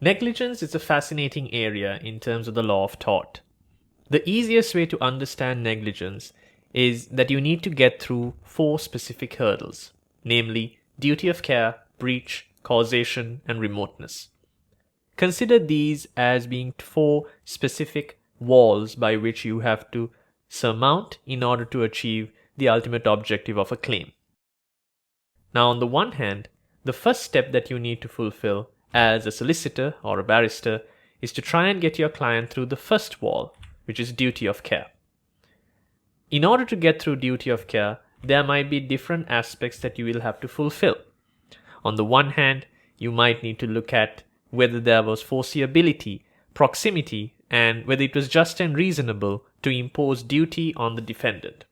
Negligence is a fascinating area in terms of the law of tort. The easiest way to understand negligence is that you need to get through 4 specific hurdles, namely duty of care, breach, causation, and remoteness. Consider these as being 4 specific walls by which you have to surmount in order to achieve the ultimate objective of a claim. Now, on the one hand, the first step that you need to fulfill as a solicitor or a barrister is to try and get your client through the first wall, which is duty of care. In order to get through duty of care, there might be different aspects that you will have to fulfill. On the one hand, you might need to look at whether there was foreseeability, proximity, and whether it was just and reasonable to impose duty on the defendant.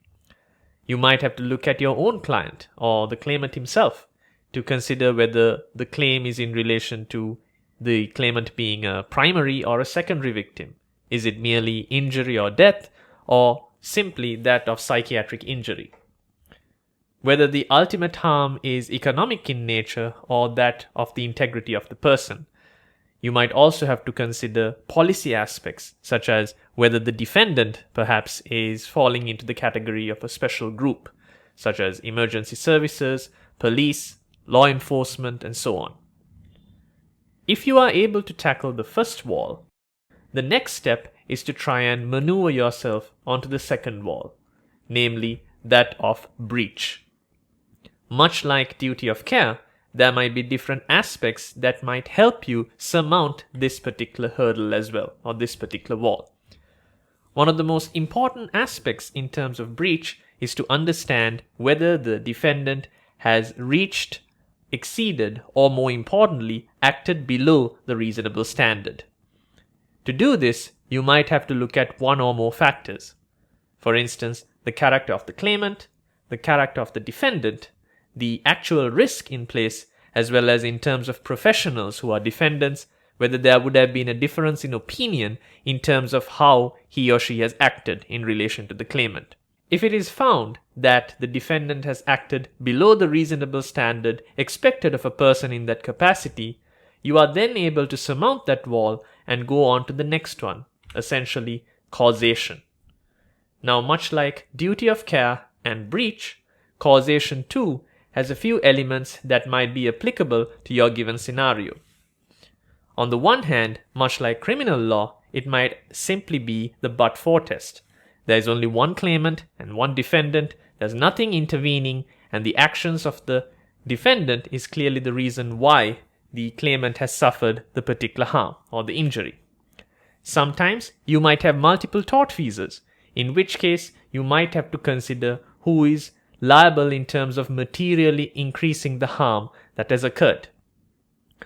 You might have to look at your own client or the claimant himself to consider whether the claim is in relation to the claimant being a primary or a secondary victim. Is it merely injury or death, or simply that of psychiatric injury? Whether the ultimate harm is economic in nature or that of the integrity of the person. You might also have to consider policy aspects, such as whether the defendant perhaps is falling into the category of a special group, such as emergency services, police, law enforcement, and so on. If you are able to tackle the first wall, the next step is to try and maneuver yourself onto the second wall, namely that of breach. Much like duty of care, there might be different aspects that might help you surmount this particular hurdle as well, or this particular wall. One of the most important aspects in terms of breach is to understand whether the defendant has reached, exceeded, or more importantly, acted below the reasonable standard. To do this, you might have to look at one or more factors. For instance, the character of the claimant, the character of the defendant, the actual risk in place, as well as in terms of professionals who are defendants, whether there would have been a difference in opinion in terms of how he or she has acted in relation to the claimant. If it is found that the defendant has acted below the reasonable standard expected of a person in that capacity, you are then able to surmount that wall and go on to the next one, essentially causation. Now, much like duty of care and breach, causation too has a few elements that might be applicable to your given scenario. On the one hand, much like criminal law, it might simply be the but-for test. There is only one claimant and one defendant, there's nothing intervening, and the actions of the defendant is clearly the reason why the claimant has suffered the particular harm or the injury. Sometimes you might have multiple tortfeasors, in which case you might have to consider who is liable in terms of materially increasing the harm that has occurred.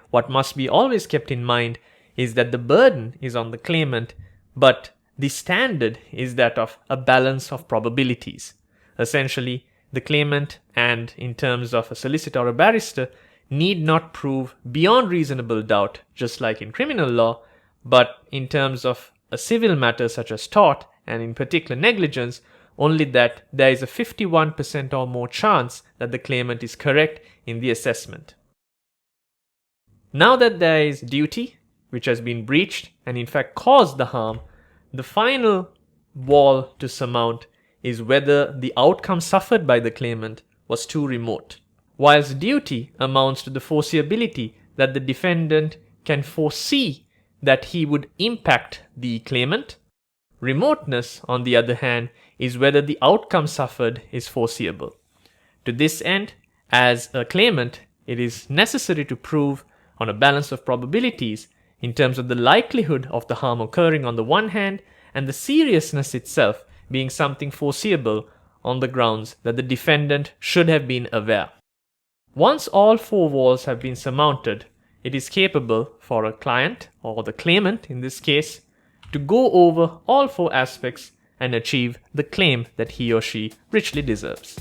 What must be always kept in mind is that the burden is on the claimant, but the standard is that of a balance of probabilities. Essentially, the claimant, and in terms of a solicitor or a barrister, need not prove beyond reasonable doubt, just like in criminal law, but in terms of a civil matter such as tort, and in particular negligence, only that there is a 51% or more chance that the claimant is correct in the assessment. Now that there is duty, which has been breached and in fact caused the harm, the final wall to surmount is whether the outcome suffered by the claimant was too remote. Whilst duty amounts to the foreseeability that the defendant can foresee that he would impact the claimant, remoteness, on the other hand, is whether the outcome suffered is foreseeable. To this end, as a claimant, it is necessary to prove on a balance of probabilities in terms of the likelihood of the harm occurring on the one hand and the seriousness itself being something foreseeable on the grounds that the defendant should have been aware. Once all 4 walls have been surmounted, it is capable for a client, or the claimant in this case, to go over all 4 aspects and achieve the claim that he or she richly deserves.